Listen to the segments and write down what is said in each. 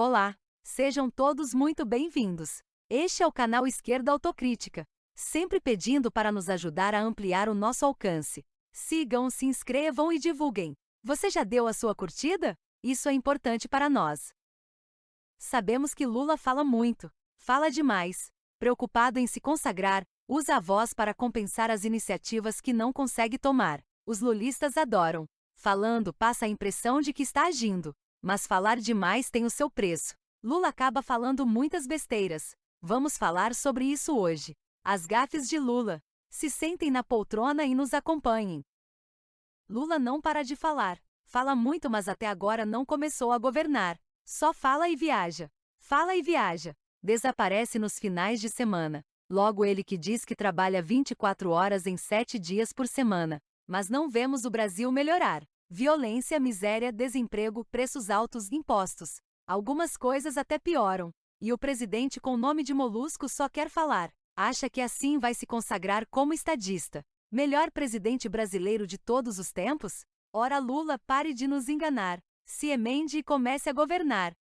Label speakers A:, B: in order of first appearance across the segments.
A: Olá, sejam todos muito bem-vindos. Este é o canal Esquerda Autocrítica, sempre pedindo para nos ajudar a ampliar o nosso alcance. Sigam, se inscrevam e divulguem. Você já deu a sua curtida? Isso é importante para nós. Sabemos que Lula fala muito, fala demais. Preocupado em se consagrar, usa a voz para compensar as iniciativas que não consegue tomar. Os lulistas adoram. Falando, passa a impressão de que está agindo. Mas falar demais tem o seu preço. Lula acaba falando muitas besteiras. Vamos falar sobre isso hoje. As gafes de Lula. Se sentem na poltrona e nos acompanhem. Lula não para de falar. Fala muito, mas até agora não começou a governar. Só fala e viaja. Fala e viaja. Desaparece nos finais de semana. Logo ele que diz que trabalha 24 horas em 7 dias por semana. Mas não vemos o Brasil melhorar. Violência, miséria, desemprego, preços altos, impostos. Algumas coisas até pioram. E o presidente com nome de molusco só quer falar. Acha que assim vai se consagrar como estadista. Melhor presidente brasileiro de todos os tempos? Ora Lula, pare de nos enganar. Se emende e comece a governar.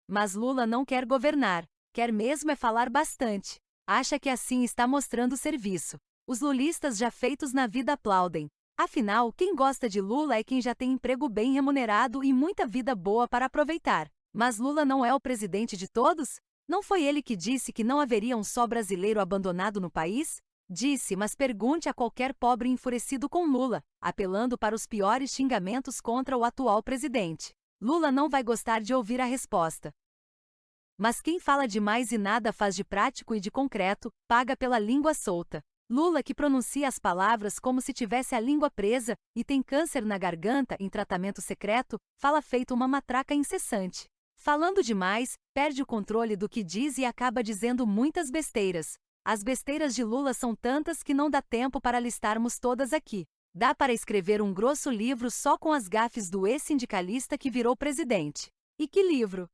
A: Mas Lula não quer governar. Quer mesmo é falar bastante. Acha que assim está mostrando serviço. Os lulistas já feitos na vida aplaudem. Afinal, quem gosta de Lula é quem já tem emprego bem remunerado e muita vida boa para aproveitar. Mas Lula não é o presidente de todos? Não foi ele que disse que não haveria um só brasileiro abandonado no país? Disse, mas pergunte a qualquer pobre enfurecido com Lula, apelando para os piores xingamentos contra o atual presidente. Lula não vai gostar de ouvir a resposta. Mas quem fala demais e nada faz de prático e de concreto, paga pela língua solta. Lula, que pronuncia as palavras como se tivesse a língua presa e tem câncer na garganta em tratamento secreto, fala feito uma matraca incessante. Falando demais, perde o controle do que diz e acaba dizendo muitas besteiras. As besteiras de Lula são tantas que não dá tempo para listarmos todas aqui. Dá para escrever um grosso livro só com as gafes do ex-sindicalista que virou presidente. E que livro?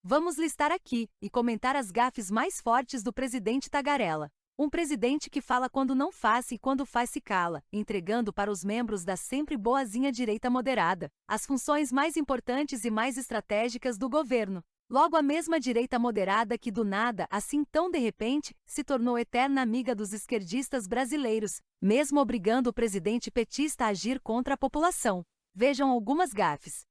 A: Vamos listar aqui e comentar as gafes mais fortes do presidente tagarela. Um presidente que fala quando não faz e quando faz se cala, entregando para os membros da sempre boazinha direita moderada as funções mais importantes e mais estratégicas do governo. Logo a mesma direita moderada que do nada, assim tão de repente, se tornou eterna amiga dos esquerdistas brasileiros, mesmo obrigando o presidente petista a agir contra a população. Vejam algumas gafes.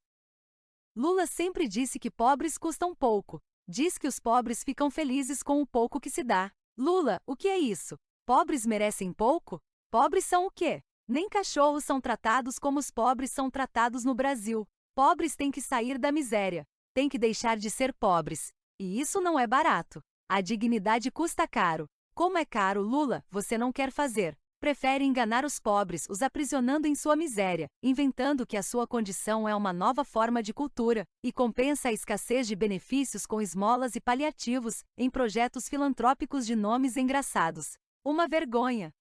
A: Lula sempre disse que pobres custam pouco. Diz que os pobres ficam felizes com o pouco que se dá. Lula, o que é isso? Pobres merecem pouco? Pobres são o quê? Nem cachorros são tratados como os pobres são tratados no Brasil. Pobres têm que sair da miséria. Têm que deixar de ser pobres. E isso não é barato. A dignidade custa caro. Como é caro, Lula, você não quer fazer. Prefere enganar os pobres, os aprisionando em sua miséria, inventando que a sua condição é uma nova forma de cultura, e compensa a escassez de benefícios com esmolas e paliativos, em projetos filantrópicos de nomes engraçados. Uma vergonha!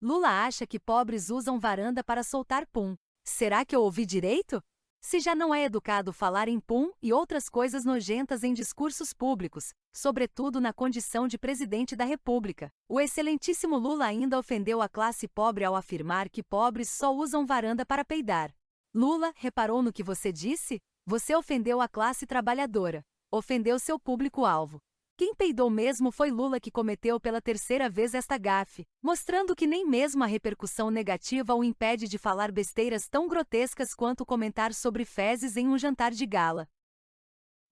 A: Lula acha que pobres usam varanda para soltar pum. Será que eu ouvi direito? Se já não é educado falar em pum e outras coisas nojentas em discursos públicos, sobretudo na condição de presidente da República, o excelentíssimo Lula ainda ofendeu a classe pobre ao afirmar que pobres só usam varanda para peidar. Lula, reparou no que você disse? Você ofendeu a classe trabalhadora. Ofendeu seu público-alvo. Quem peidou mesmo foi Lula, que cometeu pela terceira vez esta gafe, mostrando que nem mesmo a repercussão negativa o impede de falar besteiras tão grotescas quanto comentar sobre fezes em um jantar de gala.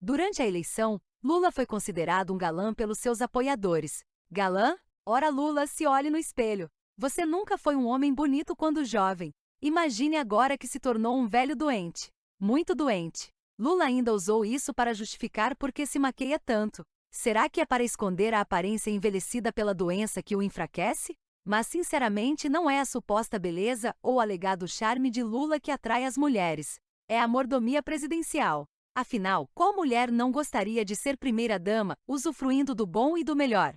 A: Durante a eleição, Lula foi considerado um galã pelos seus apoiadores. Galã? Ora Lula, se olhe no espelho. Você nunca foi um homem bonito quando jovem. Imagine agora que se tornou um velho doente. Muito doente. Lula ainda usou isso para justificar por que se maqueia tanto. Será que é para esconder a aparência envelhecida pela doença que o enfraquece? Mas sinceramente não é a suposta beleza ou alegado charme de Lula que atrai as mulheres. É a mordomia presidencial. Afinal, qual mulher não gostaria de ser primeira-dama, usufruindo do bom e do melhor?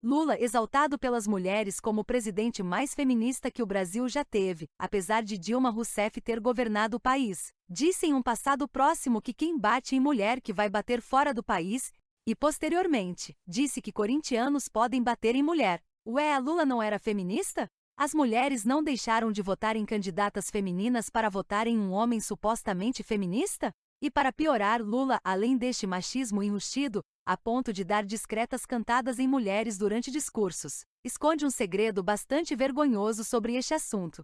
A: Lula, exaltado pelas mulheres como o presidente mais feminista que o Brasil já teve, apesar de Dilma Rousseff ter governado o país, disse em um passado próximo que quem bate em mulher que vai bater fora do país. E, posteriormente, disse que corintianos podem bater em mulher. Ué, a Lula não era feminista? As mulheres não deixaram de votar em candidatas femininas para votar em um homem supostamente feminista? E para piorar, Lula, além deste machismo enrustido, a ponto de dar discretas cantadas em mulheres durante discursos, esconde um segredo bastante vergonhoso sobre este assunto.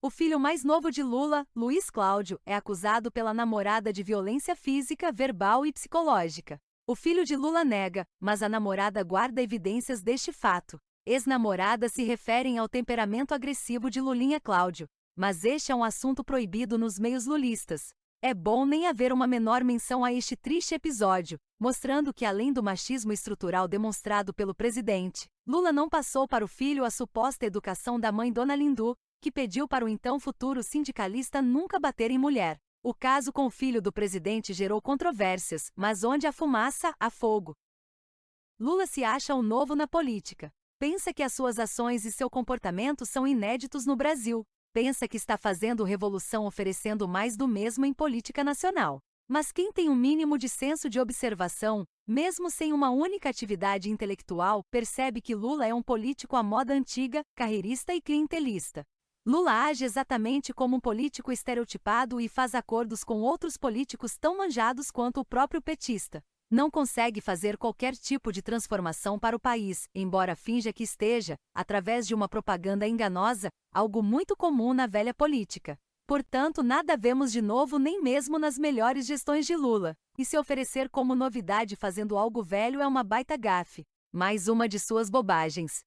A: O filho mais novo de Lula, Luiz Cláudio, é acusado pela namorada de violência física, verbal e psicológica. O filho de Lula nega, mas a namorada guarda evidências deste fato. Ex-namoradas se referem ao temperamento agressivo de Lulinha Cláudio, mas este é um assunto proibido nos meios lulistas. É bom nem haver uma menor menção a este triste episódio, mostrando que além do machismo estrutural demonstrado pelo presidente, Lula não passou para o filho a suposta educação da mãe Dona Lindu, que pediu para o então futuro sindicalista nunca bater em mulher. O caso com o filho do presidente gerou controvérsias, mas onde há fumaça, há fogo. Lula se acha o novo na política. Pensa que as suas ações e seu comportamento são inéditos no Brasil. Pensa que está fazendo revolução oferecendo mais do mesmo em política nacional. Mas quem tem um mínimo de senso de observação, mesmo sem uma única atividade intelectual, percebe que Lula é um político à moda antiga, carreirista e clientelista. Lula age exatamente como um político estereotipado e faz acordos com outros políticos tão manjados quanto o próprio petista. Não consegue fazer qualquer tipo de transformação para o país, embora finja que esteja, através de uma propaganda enganosa, algo muito comum na velha política. Portanto, nada vemos de novo nem mesmo nas melhores gestões de Lula. E se oferecer como novidade fazendo algo velho é uma baita gafe. Mais uma de suas bobagens.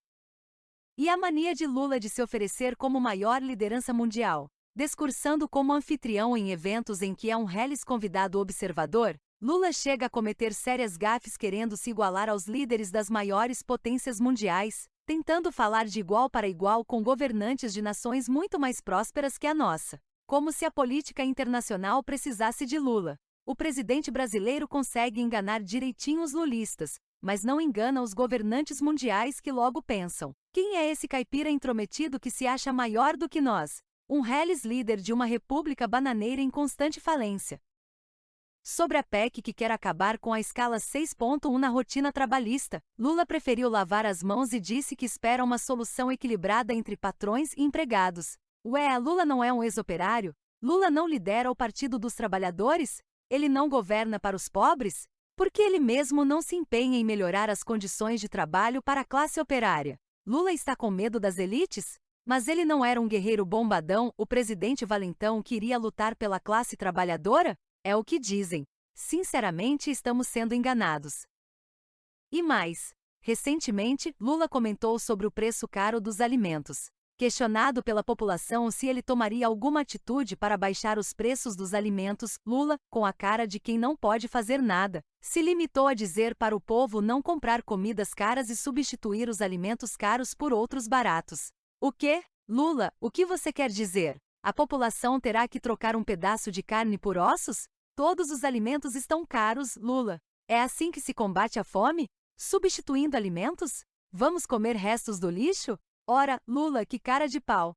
A: E a mania de Lula de se oferecer como maior liderança mundial, discursando como anfitrião em eventos em que é um reles convidado observador, Lula chega a cometer sérias gafes querendo se igualar aos líderes das maiores potências mundiais, tentando falar de igual para igual com governantes de nações muito mais prósperas que a nossa. Como se a política internacional precisasse de Lula. O presidente brasileiro consegue enganar direitinho os lulistas, mas não engana os governantes mundiais que logo pensam: quem é esse caipira intrometido que se acha maior do que nós? Um reles líder de uma república bananeira em constante falência. Sobre a PEC que quer acabar com a escala 6.1 na rotina trabalhista, Lula preferiu lavar as mãos e disse que espera uma solução equilibrada entre patrões e empregados. Ué, Lula não é um ex-operário? Lula não lidera o Partido dos Trabalhadores? Ele não governa para os pobres? Por que ele mesmo não se empenha em melhorar as condições de trabalho para a classe operária? Lula está com medo das elites? Mas ele não era um guerreiro bombadão, o presidente valentão que iria lutar pela classe trabalhadora? É o que dizem. Sinceramente, estamos sendo enganados. E mais. Recentemente, Lula comentou sobre o preço caro dos alimentos. Questionado pela população se ele tomaria alguma atitude para baixar os preços dos alimentos, Lula, com a cara de quem não pode fazer nada, se limitou a dizer para o povo não comprar comidas caras e substituir os alimentos caros por outros baratos. O quê? Lula, o que você quer dizer? A população terá que trocar um pedaço de carne por ossos? Todos os alimentos estão caros, Lula. É assim que se combate a fome? Substituindo alimentos? Vamos comer restos do lixo? Ora, Lula, que cara de pau!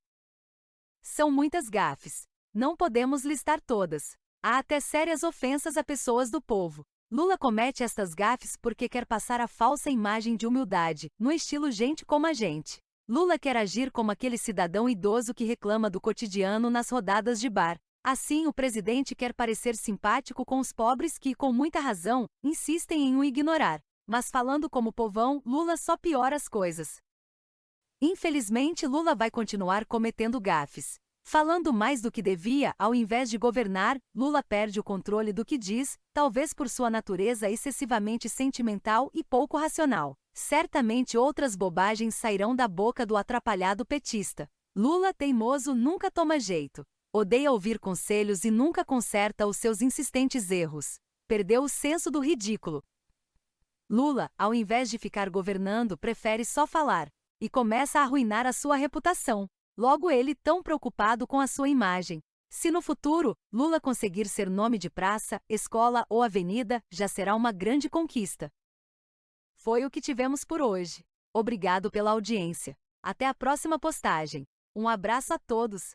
A: São muitas gafes. Não podemos listar todas. Há até sérias ofensas a pessoas do povo. Lula comete estas gafes porque quer passar a falsa imagem de humildade, no estilo gente como a gente. Lula quer agir como aquele cidadão idoso que reclama do cotidiano nas rodadas de bar. Assim, o presidente quer parecer simpático com os pobres que, com muita razão, insistem em o ignorar. Mas falando como povão, Lula só piora as coisas. Infelizmente, Lula vai continuar cometendo gafes. Falando mais do que devia, ao invés de governar, Lula perde o controle do que diz, talvez por sua natureza excessivamente sentimental e pouco racional. Certamente outras bobagens sairão da boca do atrapalhado petista. Lula teimoso nunca toma jeito. Odeia ouvir conselhos e nunca conserta os seus insistentes erros. Perdeu o senso do ridículo. Lula, ao invés de ficar governando, prefere só falar. E começa a arruinar a sua reputação. Logo ele tão preocupado com a sua imagem. Se no futuro, Lula conseguir ser nome de praça, escola ou avenida, já será uma grande conquista. Foi o que tivemos por hoje. Obrigado pela audiência. Até a próxima postagem. Um abraço a todos.